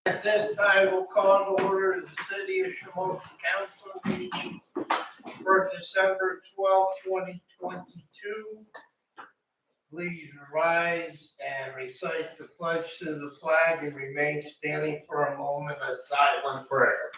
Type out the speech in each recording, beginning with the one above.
At this time, we'll call to order the City of Shamokin Council meeting for December 12, 2022. Please rise and recite the pledge to the flag and remain standing for a moment of silent prayer.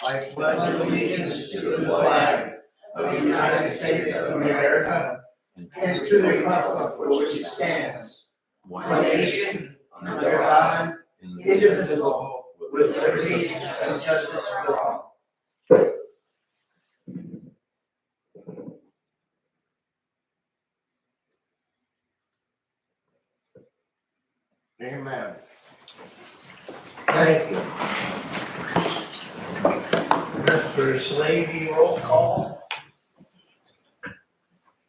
I pledge allegiance to the flag of the United States of America and to the republic for which it stands, one nation, under God, indivisible, with liberty and justice for all. Amen. Thank you. Mr. Slavy, roll call.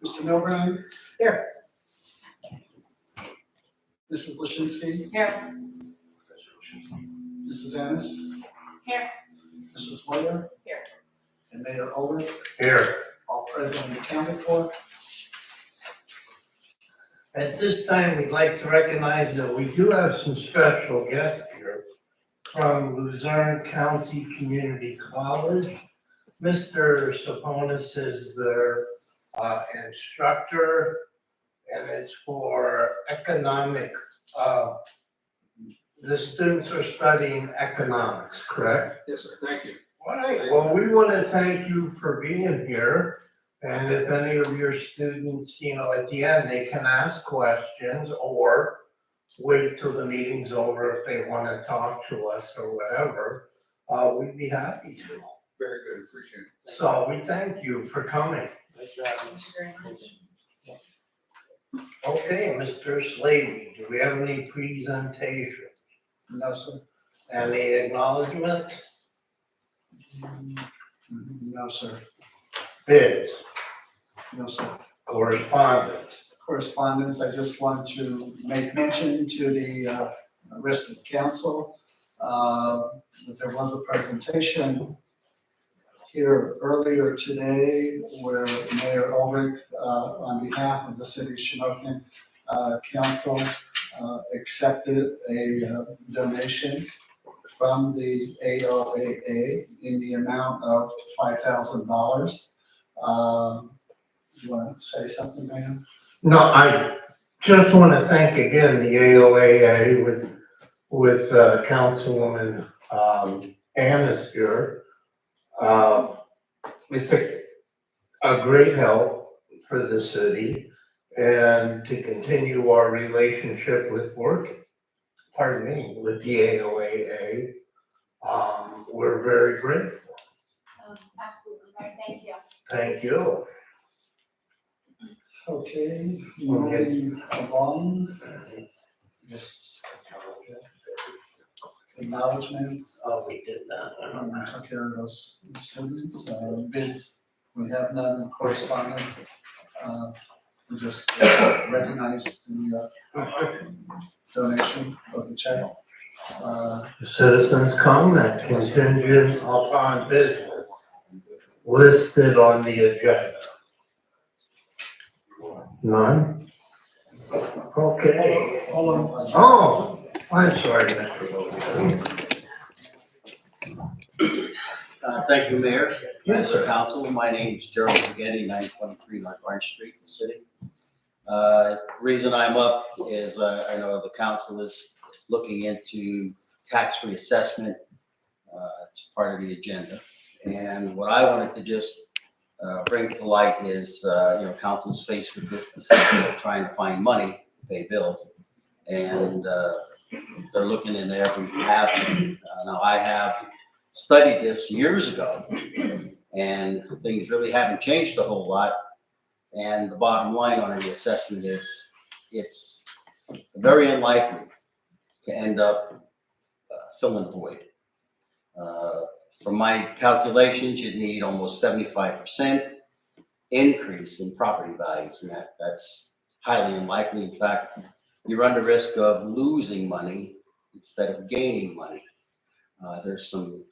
Mr. Milburn? Here. Mrs. Lashinsky? Here. Mrs. Ennis? Here. Mrs. Moyer? Here. And Mayor Ulrich, Here. all present and accounted for. At this time, we'd like to recognize that we do have some special guests here from Luzerne County Community College. Mr. Saponis is their instructor, and it's for economic, the students are studying economics, correct? Yes, sir. Thank you. All right, well, we want to thank you for being here. And if any of your students, at the end, they can ask questions or wait till the meeting's over if they want to talk to us or whatever, we'd be happy to. Very good. Appreciate it. So we thank you for coming. Thank you very much. Okay, Mr. Slavy, do we have any presentation? No, sir. Any acknowledgements? No, sir. Bids? No, sir. Correspondence? Correspondence, I just want to make mention to the rest of the council that there was a presentation here earlier today where Mayor Ulrich, on behalf of the City of Shamokin Council, accepted a donation from the AOAA in the amount of $5,000. You want to say something, ma'am? No, I just want to thank again the AOAA with Councilwoman Annis here. It's a great help for the city and to continue our relationship with with the AOAA. We're very grateful. Absolutely, Mayor, thank you. Thank you. Okay, moving along. Yes. Acknowledgements. Oh, we did that. We took care of those students. Bids, we have none. Correspondence, we just recognized the donation of the check. Citizens' comment contingent upon business listed on the agenda. None? Okay. Hold on. Oh, I'm sorry, Mr. Logan. Thank you, Mayor. Yes, sir. Council, my name is Gerald Spaghetti, 923 North Orange Street, in the city. Reason I'm up is I know the council is looking into tax reassessment. It's part of the agenda. And what I wanted to just bring to light is, council's faced with this decision of trying to find money to pay bills. And they're looking in every avenue. Now, I have studied this years ago, and things really haven't changed a whole lot. And the bottom line on the assessment is it's very unlikely to end up filling the void. From my calculations, you'd need almost 75% increase in property values, and that's highly unlikely. In fact, you run the risk of losing money instead of gaining money. There's some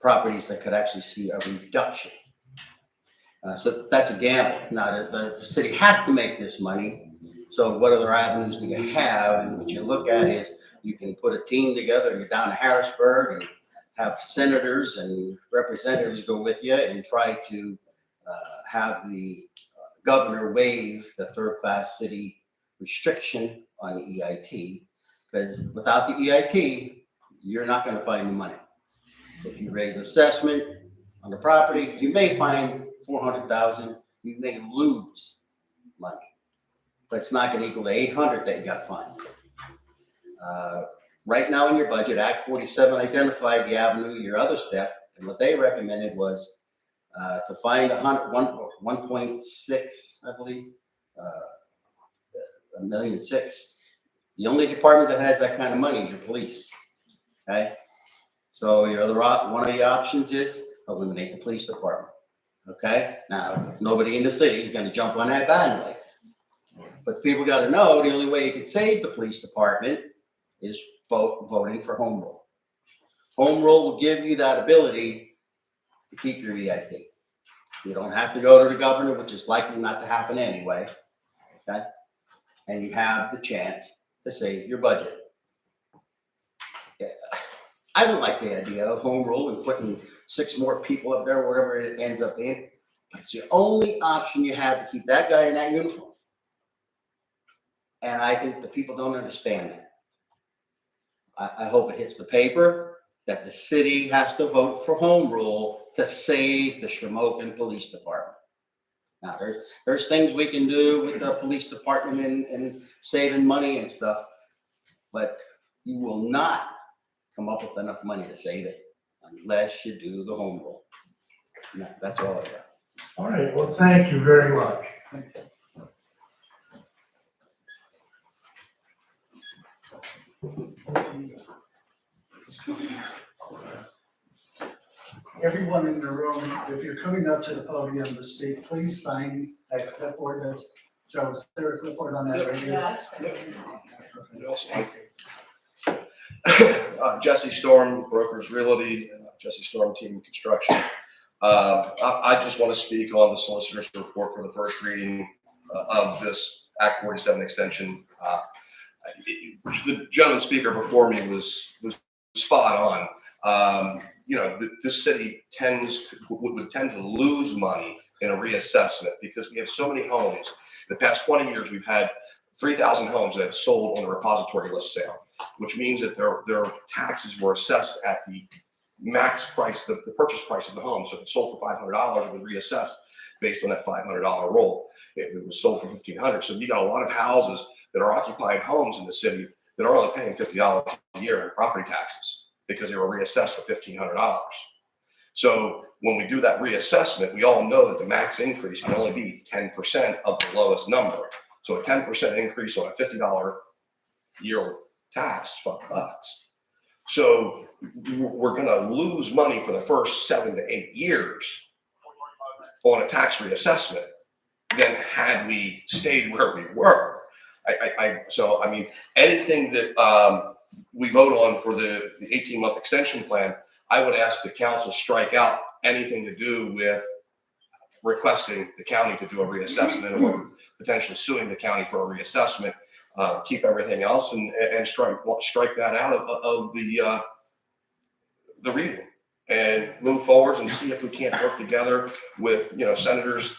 properties that could actually see a reduction. So that's a gamble. Now, the city has to make this money, So what other avenues do you have? And what you look at is you can put a team together, you're down to Harrisburg, and have senators and representatives go with you and try to have the governor waive the third-class city restriction on the EIT. Because without the EIT, you're not going to find the money. If you raise assessment on the property, you may find 400,000. You may lose money, but it's not going to equal the 800 that you got to find. Right now in your budget, Act 47 identified the avenue, your other step, and what they recommended was to find 1.6, I believe, $1.6 million. The only department that has that kind of money is your police. Okay, so your other one of the options is eliminate the police department. Okay, now nobody in the city is going to jump on that bandwagon, but the people got to know the only way you can save the police department is voting for home rule. Home rule will give you that ability to keep your EIT. You don't have to go to the governor, which is likely not to happen anyway. Okay, and you have the chance to save your budget. I don't like the idea of home rule and putting 6 more people up there, whatever it ends up being. It's the only option you have to keep that guy in that uniform. And I think the people don't understand that. I hope it hits the paper that the city has to vote for home rule to save the Shamokin Police Department. Now, there's things we can do with the police department and saving money and stuff, but you will not come up with enough money to save it unless you do the home rule. No, that's all I got. All right, well, thank you very much. Everyone in the room, if you're coming up to the podium to speak, please sign that clipboard. That's, Joe, is there a clipboard on that right here? Jesse Storm, Brokers Realty, Jesse Storm Team Construction. I just want to speak on the solicitor's report for the first reading of this Act 47 extension. The gentleman speaker before me was spot on. This city would tend to lose money in a reassessment because we have so many homes. In the past 20 years, we've had 3,000 homes that have sold on a repository list sale, which means that their taxes were assessed at the max price, the purchase price of the home. So if it sold for $500, it was reassessed based on that $500 roll. If it was sold for $1,500, so you got a lot of houses that are occupied homes in the city that are only paying $50 a year in property taxes because they were reassessed for $1,500. So when we do that reassessment, we all know that the max increase can only be 10% of the lowest number. So a 10% increase on a $50 yearly tax, $5. So we're going to lose money for the first 7 to 8 years on a tax reassessment than had we stayed where we were. So anything that we vote on for the 18-month extension plan, I would ask the council strike out anything to do with requesting the county to do a reassessment or potentially suing the county for a reassessment. Keep everything else and strike that out of the reading and move forwards and see if we can't work together with senators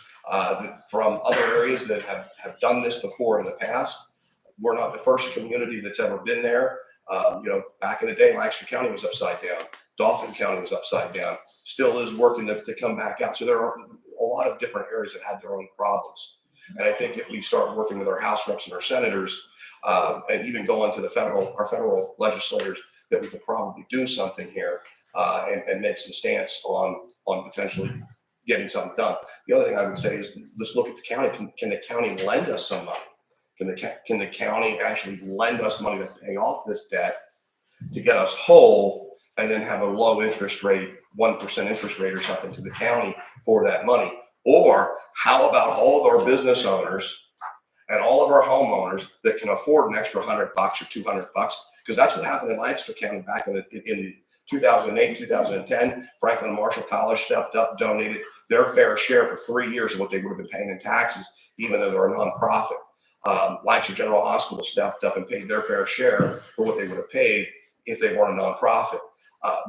from other areas that have done this before in the past. We're not the first community that's ever been there. Back in the day, Lancaster County was upside down. Dauphin County was upside down. Still is working to come back out. So there are a lot of different areas that had their own problems. And I think if we start working with our House reps and our senators, and even going to our federal legislators, that we could probably do something here and make some stance on potentially getting something done. The other thing I would say is let's look at the county. Can the county lend us some money? Can the county actually lend us money to pay off this debt to get us whole and then have a low interest rate, 1% interest rate or something to the county for that money? Or how about all of our business owners and all of our homeowners that can afford an extra $100 or $200? Because that's what happened in Lancaster County back in 2008, 2010. Franklin Marshall College stepped up, donated their fair share for 3 years of what they would have been paying in taxes, even though they're a nonprofit. Lancaster General Hospital stepped up and paid their fair share for what they would have paid if they weren't a nonprofit.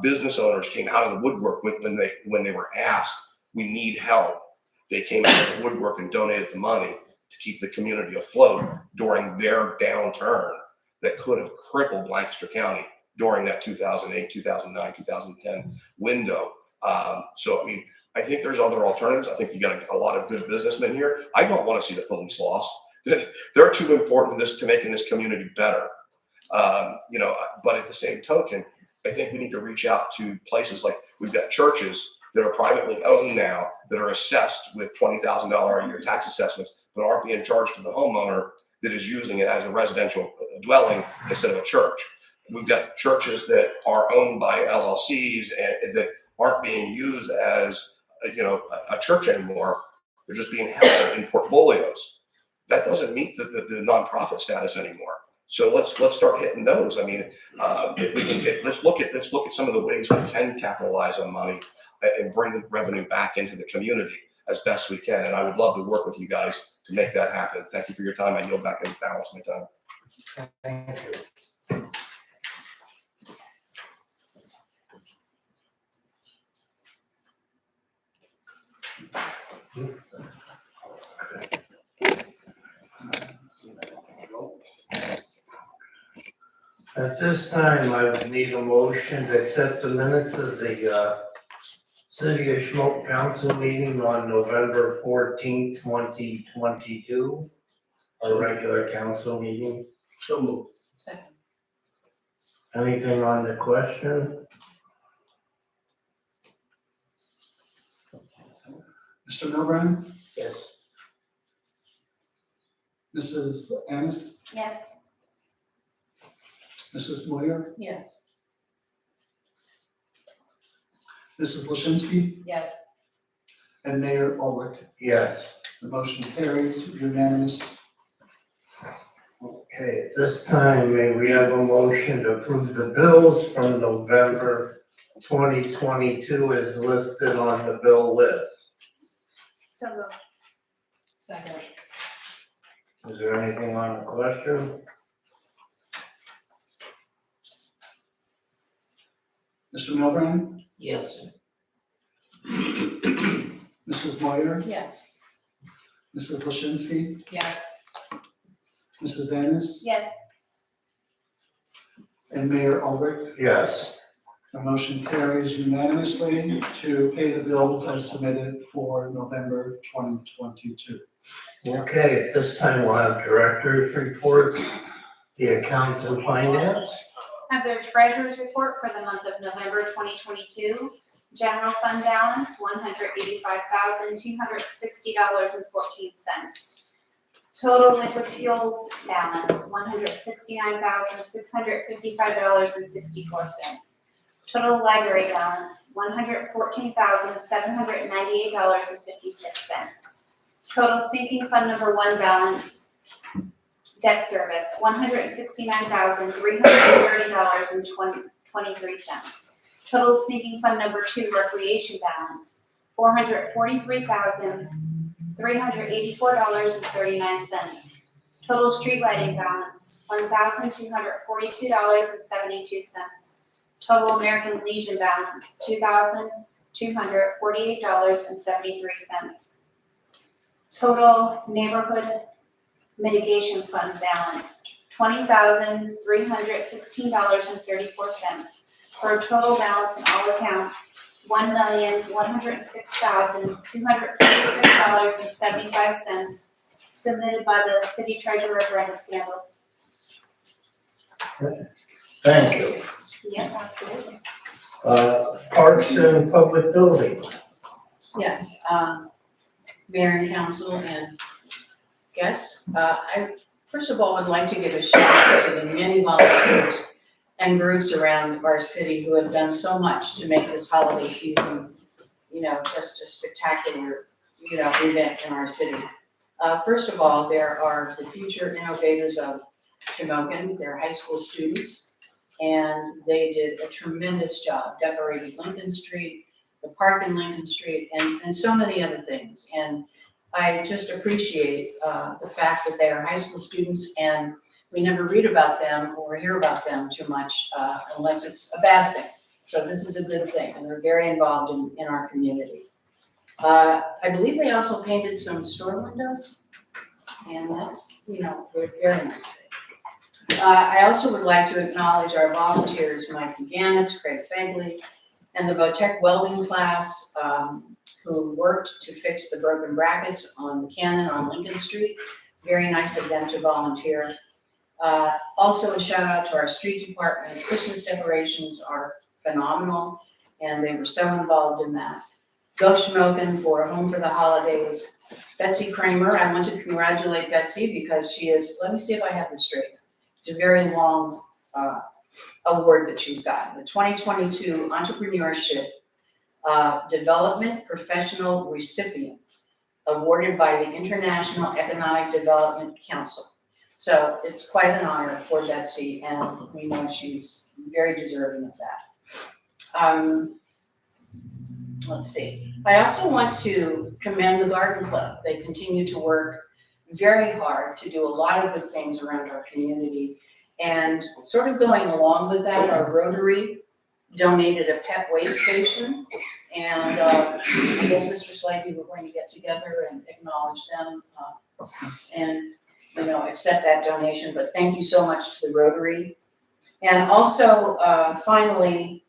Business owners came out of the woodwork when they were asked, "We need help." They came out of the woodwork and donated the money to keep the community afloat during their downturn that could have crippled Lancaster County during that 2008, 2009, 2010 window. So, I mean, I think there's other alternatives. I think you got a lot of good businessmen here. I don't want to see the police lost. They're too important to making this community better. But at the same token, I think we need to reach out to places like we've got churches that are privately owned now that are assessed with $20,000 a year tax assessments, but aren't being charged to the homeowner that is using it as a residential dwelling instead of a church. We've got churches that are owned by LLCs and that aren't being used as a church anymore. They're just being held in portfolios. That doesn't meet the nonprofit status anymore. So let's start hitting those. I mean, if we can let's look at some of the ways we can capitalize on money and bring the revenue back into the community as best we can. And I would love to work with you guys to make that happen. Thank you for your time. I yield back and balance my time. Thank you. At this time, I would need a motion to accept the minutes of the City of Shamokin Council meeting on November 14th, 2022, a regular council meeting. So moved. Second. Anything on the question? Mr. Milburn, Yes. Mrs. Ennis, Yes. Mrs. Moyer, Yes. Mrs. Lashinsky, Yes. and Mayor Ulrich. Yes. The motion carries unanimous. Okay, at this time, may we have a motion to approve the bills from November 2022 as listed on the bill list? So moved. Second. Is there anything on the question? Mr. Milburn, Yes. Mrs. Moyer, Yes. Mrs. Lashinsky, Yes. Mrs. Ennis, Yes. and Mayor Ulrich. Yes. The motion carries unanimously to pay the bills as submitted for November 2022. Okay, at this time, we'll have director's reports, the accounts and finance. Have their treasurer's report for the month of November 2022. General fund balance, $185,260.14. Total liquid fuels balance, $169,655.64. Total library balance, $114,798.56. Total sinking fund number 1 balance, debt service, $169,330.23. Total sinking fund number 2 recreation balance, $443,384.39. Total street lighting balance, $1,242.72. Total American Legion balance, $2,248.73. Total neighborhood mitigation fund balance, $20,316.34, for a total balance in all accounts, $1,106,246.75, submitted by the city treasurer, Brenda Scandal. Thank you. Yeah, absolutely. Parks and public building. Yes, Mayor and Council and guests, I first of all would like to give a shout out to the many volunteers and groups around our city who have done so much to make this holiday season, just a spectacular, event in our city. First of all, there are the future innovators of Shamokin, they're high school students, and they did a tremendous job decorating Lincoln Street, the park in Lincoln Street, and so many other things. And I just appreciate the fact that they are high school students and we never read about them or hear about them too much unless it's a bad thing. So this is a good thing, and they're very involved in our community. I believe they also painted some store windows, and that's, very nice thing. I also would like to acknowledge our volunteers, Mike Ganitz, Craig Fagley, and the Votech welding class, who worked to fix the broken brackets on the cannon on Lincoln Street. Very nice of them to volunteer. Also a shout out to our street department. Christmas decorations are phenomenal, and they were so involved in that. Go Shamokin for Home for the Holidays. Betsy Kramer, I want to congratulate Betsy because she is, let me see if I have this straight. It's a very long award that she's gotten. The 2022 Entrepreneurship Development Professional Recipient, awarded by the International Economic Development Council. So it's quite an honor for Betsy, and we know she's very deserving of that. Let's see. I also want to commend the Garden Club. They continue to work very hard to do a lot of good things around our community. And sort of going along with that, our Rotary donated a pet waste station. And I guess Mr. Slavy, we're going to get together and acknowledge them and accept that donation. But thank you so much to the Rotary. And also, finally,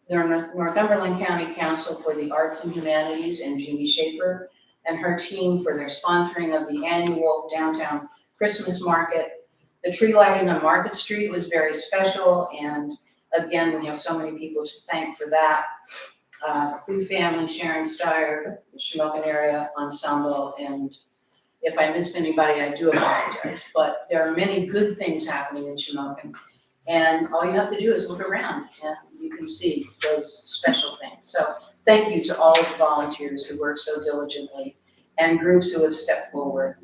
the Northumberland County Council for the Arts and Humanities and Jimmy Schaefer and her team for their sponsoring of the annual downtown Christmas market. The tree lighting on Market Street was very special, and again, we have so many people to thank for that. Food Family, Sharon Steyer, the Shamokin Area Ensemble, and if I missed anybody, I do apologize. But there are many good things happening in Shamokin, and all you have to do is look around and you can see those special things. So thank you to all of the volunteers who work so diligently and groups who have stepped forward.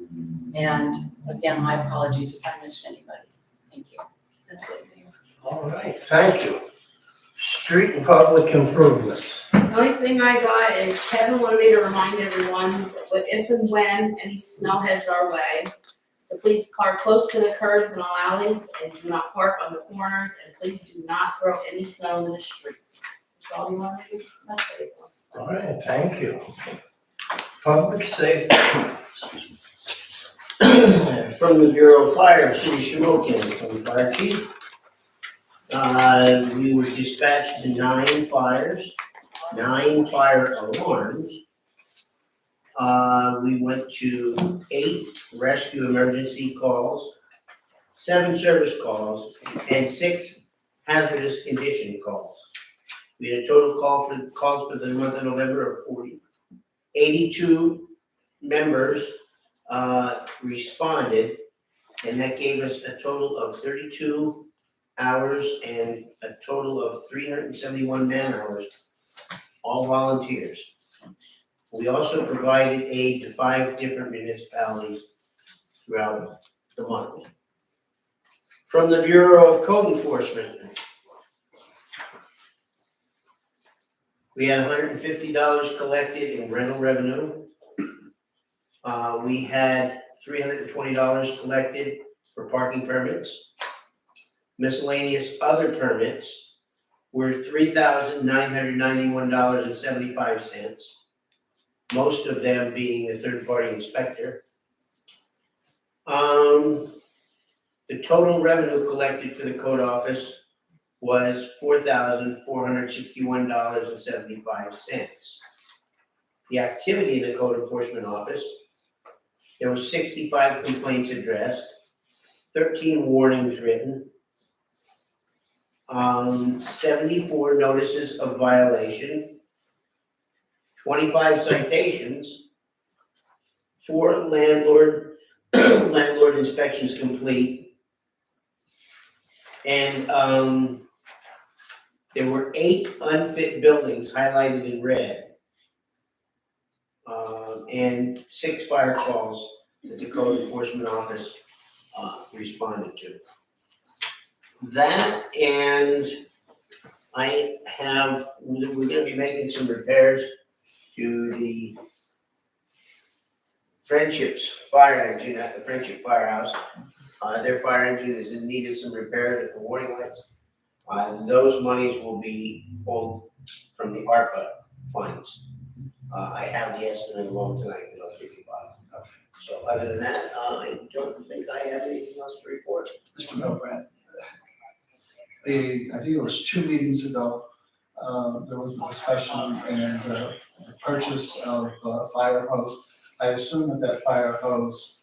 And again, my apologies if I missed anybody. Thank you. That's it. All right, thank you. Street and public improvements. The only thing I got is Kevin wanted me to remind everyone that if and when any snow heads our way, to please park close to the curbs and all alleys and do not park on the corners, and please do not throw any snow in the streets. That's all you want to do. All right, thank you. Public safety. From the Bureau of Fire, City Shamokin, from the fire chief. We were dispatched to 9 fires, 9 fire alarms. We went to 8 rescue emergency calls, 7 service calls, and 6 hazardous condition calls. We had a total calls for the month of November of 40. 82 members responded, and that gave us a total of 32 hours and a total of 371 man hours, all volunteers. We also provided aid to 5 different municipalities throughout the month. From the Bureau of Code Enforcement, we had $150 collected in rental revenue. We had $320 collected for parking permits. Miscellaneous other permits were $3,991.75, most of them being a third-party inspector. The total revenue collected for the code office was $4,461.75. The activity in the code enforcement office, there were 65 complaints addressed, 13 warnings written, 74 notices of violation, 25 citations, 4 landlord inspections complete, and there were 8 unfit buildings highlighted in red, and 6 fire calls that the code enforcement office responded to. That, and we're gonna be making some repairs to the Friendship's fire engine at the Friendship Firehouse. Their fire engine is in need of some repair to the warning lights. Those monies will be pulled from the ARPA funds. I have the estimate along tonight that I'll give you, Bob. So other than that, I don't think I have anything else to report. Mr. Milbrand, I think it was 2 meetings ago, there was a discussion and the purchase of fire hose. I assume that fire hose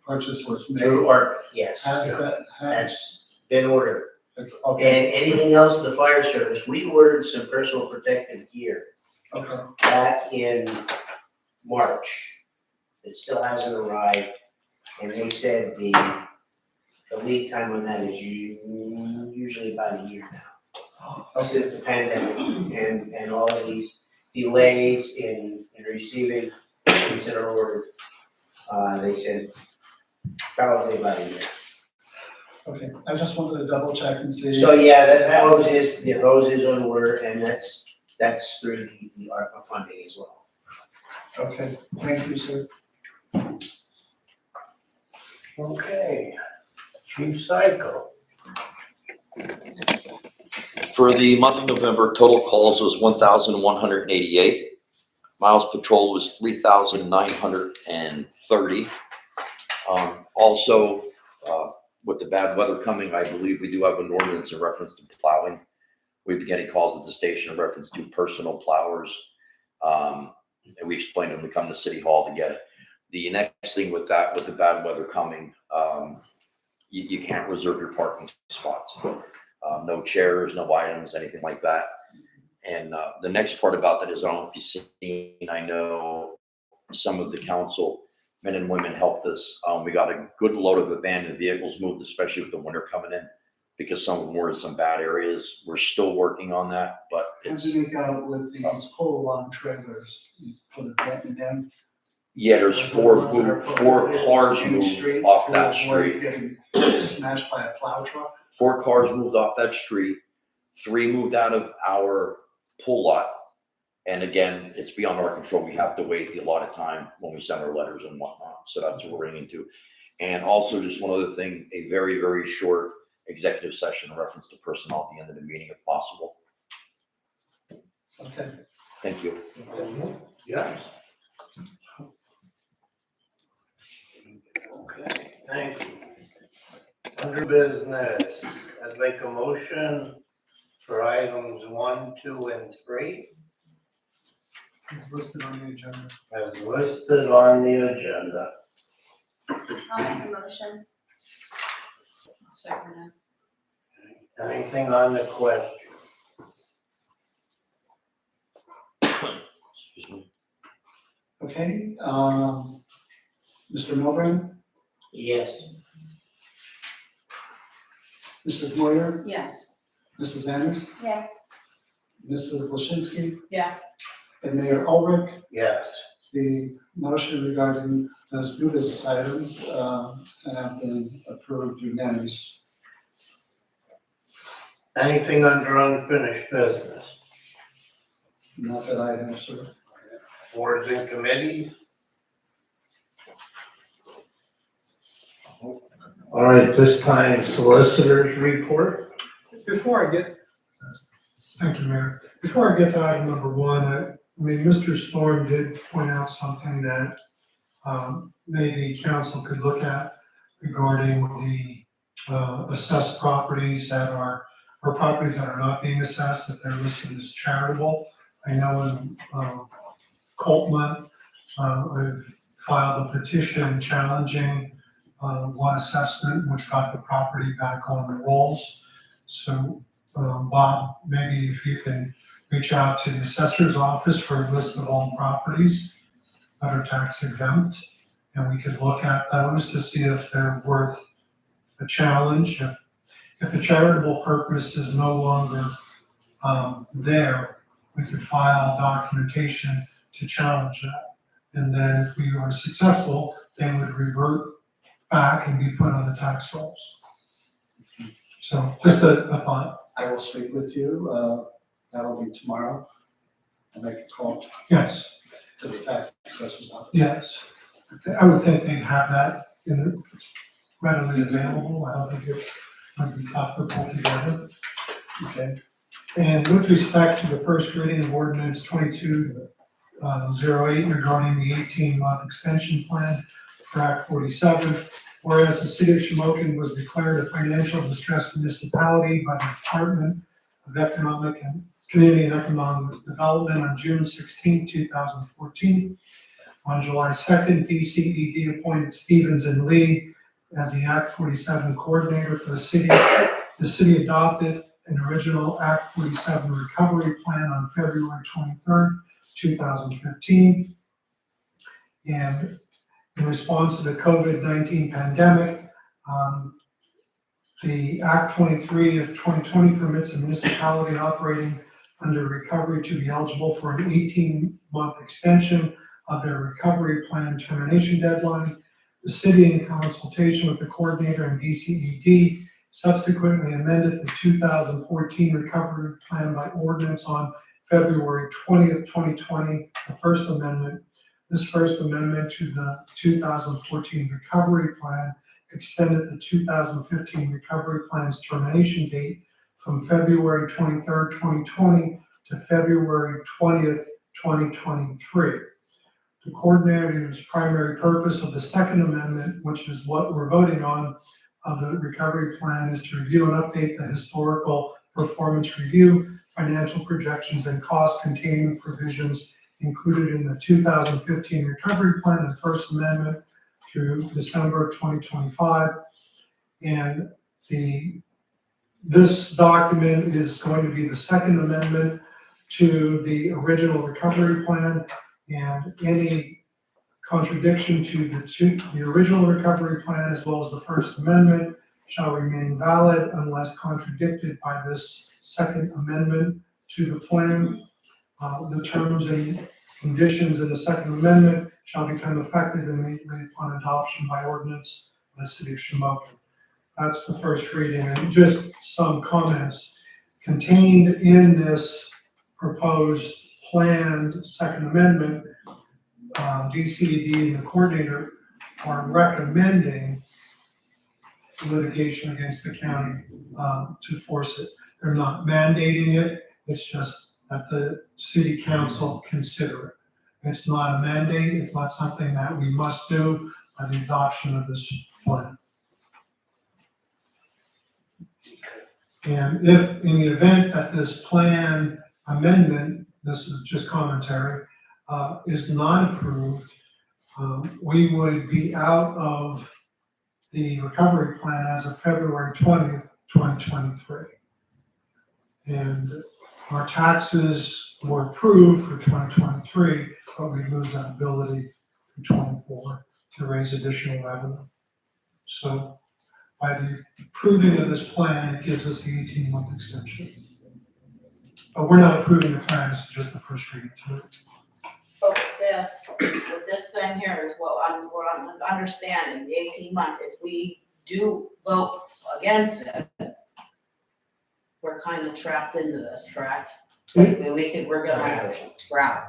purchase was Through made. ARPA, yes. That's been ordered. It's And okay, anything else in the fire service, we ordered some personal protective gear okay, back in March. It still hasn't arrived, and they said the lead time on that is usually about a year now, since the pandemic and all of these delays in receiving consider order. They said probably about a year. okay. I just wanted to double check and see. So yeah, that hose is on order, and that's through the ARPA funding as well. Okay, thank you, sir. Okay, Chief Psycho. For the month of November, total calls was 1,188. Miles patrolled was 3,930. Also, with the bad weather coming, I believe we do have an ordinance in reference to plowing. We've been getting calls at the station in reference to personal plowers. And we explained to them to come to City Hall to get it. The next thing with that, with the bad weather coming, you can't reserve your parking spots. No chairs, no items, anything like that. And the next part about that is, I don't know if you've seen, I know some of the council men and women helped us. We got a good load of abandoned vehicles moved, especially with the winter coming in, because some of them were in some bad areas. We're still working on that, but How it's, do you go with these pull-along trailers? You put a dent in them? yeah, there's four cars In the moved street off to that avoid street. Getting smashed by a plow truck? 4 cars moved off that street, 3 moved out of our pull lot. And again, it's beyond our control. We have to wait the allotted time when we send our letters and whatnot. So that's what we're running into. And also just one other thing, a very, very short executive session in reference to personnel at the end of the meeting if possible. Okay. Thank you. Yes. Okay, thank you. Under business, I'd make a motion for items 1, 2, and 3 It's listed on the agenda. as listed on the agenda. I'll make a motion. Second. Anything on the question? Excuse me. Okay, Mr. Milburn, Yes. Mrs. Moyer, Yes. Mrs. Ennis, Yes. Mrs. Lasinski, Yes. and Mayor Ulrich. Yes. The motion regarding those new business items have been approved unanimously. Anything under unfinished business? Not that I have, sir. Boards and committees? All right, this time solicitors report. Before I get, thank you, Mayor. Before I get to item number 1, I mean, Mr. Storm did point out something that maybe council could look at regarding the assessed properties that are, or properties that are not being assessed, that they're listed as charitable. I know in Coltman, I've filed a petition challenging one assessment, which got the property back on the rolls. So, Bob, maybe if you can reach out to the assessor's office for a list of all properties that are tax exempt, and we could look at those to see if they're worth a challenge. If the charitable purpose is no longer there, we could file documentation to challenge that. And then if we are successful, they would revert back and be put on the tax rolls. So just a thought. I will speak with you, that'll be tomorrow. I'll make a call Yes, to the tax assessor's office. yes. I would think they'd have that readily available. I don't think it would be tough to pull together. Okay. And with respect to the first reading of ordinance 2208 regarding the 18-month extension plan for Act 47, whereas the city of Shamokin was declared a financial distressed municipality by the Department of Economic and Community and Economic Development on June 16, 2014. On July 2nd, DCED appointed Stevens and Lee as the Act 47 coordinator for the city. The city adopted an original Act 47 recovery plan on February 23rd, 2015. And in response to the COVID-19 pandemic, the Act 23 of 2020 permits a municipality operating under recovery to be eligible for an 18-month extension of their recovery plan termination deadline. The city, in consultation with the coordinator and DCED, subsequently amended the 2014 recovery plan by ordinance on February 20th, 2020, the First Amendment. This First Amendment to the 2014 recovery plan extended the 2015 recovery plan's termination date from February 23rd, 2020 to February 20th, 2023. The coordinator's primary purpose of the Second Amendment, which is what we're voting on, of the recovery plan is to review and update the historical performance review, financial projections, and cost containment provisions included in the 2015 recovery plan and First Amendment through December 2025. And this document is going to be the Second Amendment to the original recovery plan, and any contradiction to the original recovery plan as well as the First Amendment shall remain valid unless contradicted by this Second Amendment to the plan. The terms and conditions in the Second Amendment shall become effective immediately upon adoption by ordinance of the city of Shamokin. That's the first reading, and just some comments contained in this proposed plan, Second Amendment. DCED and the coordinator are recommending litigation against the county to force it. They're not mandating it, it's just that the city council consider it. It's not a mandate, it's not something that we must do by the adoption of this plan. And if in the event that this plan amendment, this is just commentary, is not approved, we would be out of the recovery plan as of February 20th, 2023. And our taxes were approved for 2023, but we lose that ability for 24 to raise additional revenue. So by the approving of this plan, it gives us the 18-month extension. But we're not approving the plan, it's just the first reading tonight. But with this thing here is what I'm understanding, the 18 months, if we do vote against it, we're kind of trapped into this, correct? We're gonna have to route.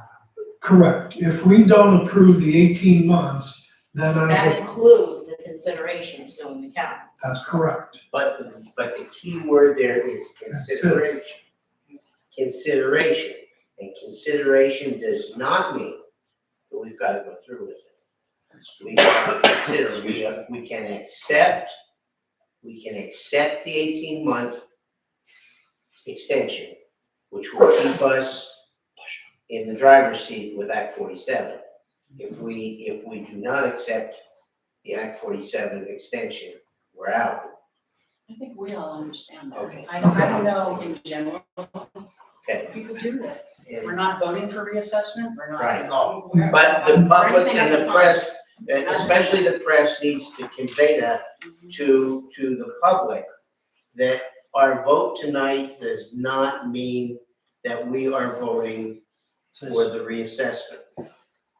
Correct. If we don't approve the 18 months, then That includes the consideration of suing the county. that's correct. But the key word there is consideration. Consideration, and consideration does not mean that we've got to go through with it. We can consider, we can accept the 18-month extension, which will keep us in the driver's seat with Act 47. If we do not accept the Act 47 extension, we're out. I think we all understand that. Okay. I don't know in general, Okay. people do that. And- We're not voting for reassessment, we're not. Right. No. But the public Anything and at the the press, especially the press, needs to convey that to the public, that our vote tonight does not mean that we are voting for the reassessment.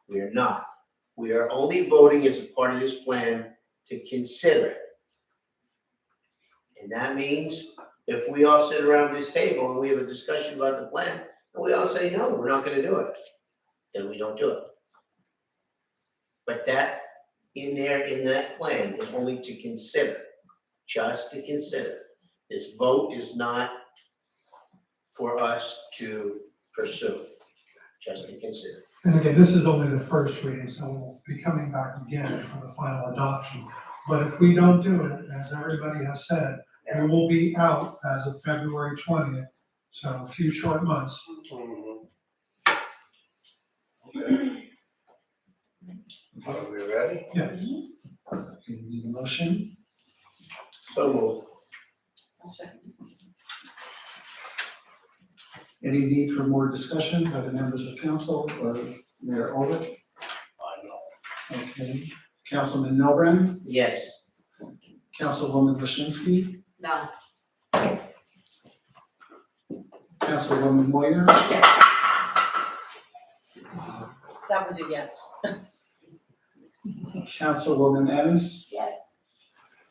We are not. We are only voting as a part of this plan to consider it. And that means if we all sit around this table and we have a discussion about the plan, and we all say, no, we're not gonna do it, then we don't do it. But that in there in that plan is only to consider, just to consider. This vote is not for us to pursue, just to consider. And again, this is only the first reading, so we'll be coming back again for the final adoption. But if we don't do it, as everybody has said, we will be out as of February 20th, so a few short months. Are we ready? Yes. You need a motion? So moved. I'll second. Any need for more discussion by the members of council or Mayor Olrich? I know. Okay. Councilman Milburn, Yes. Councilwoman Waschinsky, No. Councilwoman Moyer, That was a yes. Councilwoman Ennis, Yes.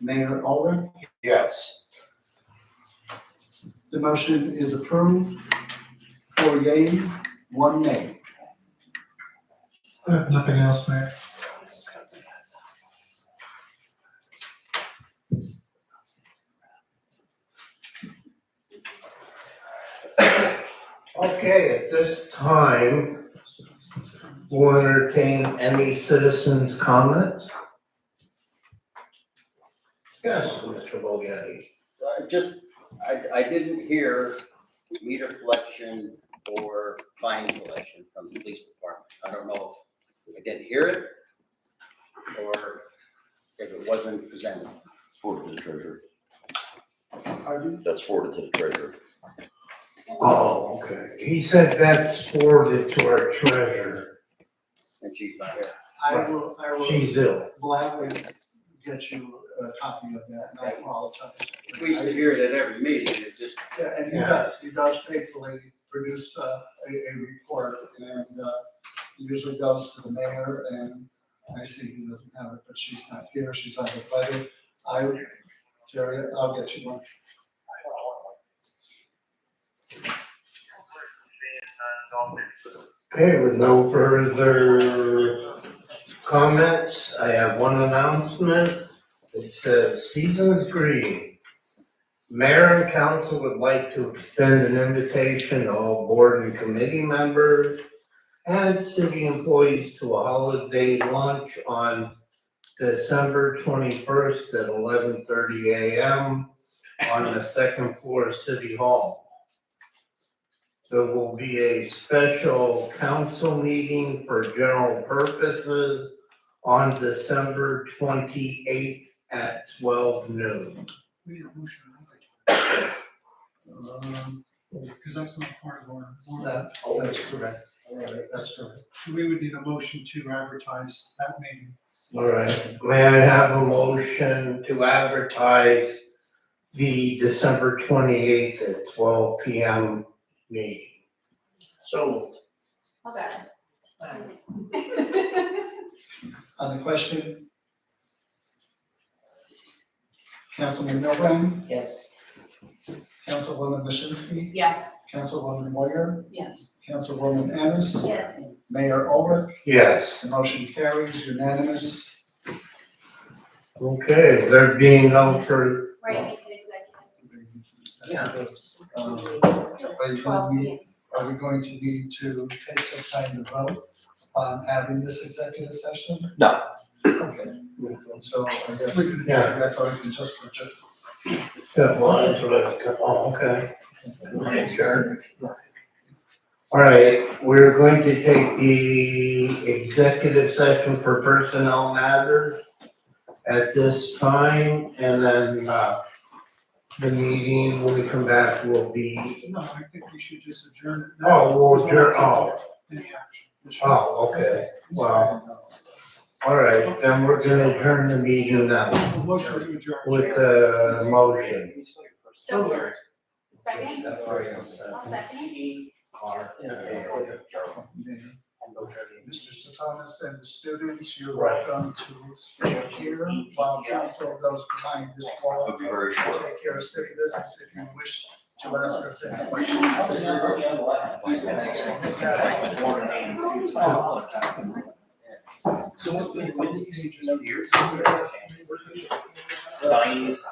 Mayor Ulrich. Yes. The motion is approved. 4 yeas, 1 nay. I have nothing else, Mayor. Okay, at this time, we'll entertain any citizens' comments. Yes, Mr. Bogetti. I didn't hear meter collection or fine collection from the police department. I don't know if I didn't hear it or if it wasn't presented. Forwarded to the treasurer. Pardon? That's forwarded to the treasurer. Oh, okay. He said that's forwarded to our treasurer. And she's not here. I will She's ill. gladly get you a copy of that, and I apologize. We used to hear it at every meeting, it just, Yeah, and he does faithfully produce a report, and he usually goes to the mayor, and I see he doesn't have it, but she's not here, she's on the budget. Jerry, I'll get you one. Okay, with no further comments, I have one announcement. It says Seasons Green. Mayor and council would like to extend an invitation to all board and committee members and city employees to a holiday lunch on December 21st at 11:30 a.m. on the second floor of City Hall. There will be a special council meeting for general purposes on December 28th at 12 noon. We need a motion. Because that's not part of our. That's correct. That's correct. We would need a motion to advertise that meeting. All right, may I have a motion to advertise the December 28th at 12 p.m. meeting? So moved. Okay. On the question, Councilman Milburn, Yes. Councilwoman Waschinsky, Yes. Councilwoman Moyer, Yes. Councilwoman Ennis, Yes. Mayor Ulrich. Yes. The motion carries unanimous. Okay, there being no further. Right, needs an executive. Are we going to need to take some time to vote on having this executive session? No. Okay, so I guess we can, I thought we can just adjourn. Yeah, well, that's what okay. Sure. All right, we're going to take the executive session for personnel matters at this time, and then, the meeting, when we come back, will be, No, I think we should just adjourn it. oh, we'll adjourn, oh, Any action. oh, okay, well, all right, then we're gonna adjourn the meeting now A motion to adjourn. with the motion. So moved. Second? I'll second. Mr. Satanas and the students, you're Right. welcome to stay here while council goes behind this wall. It'll be very short. Take care of city business if you wish to ask us any questions. So what's been when did you see just years? Nineties.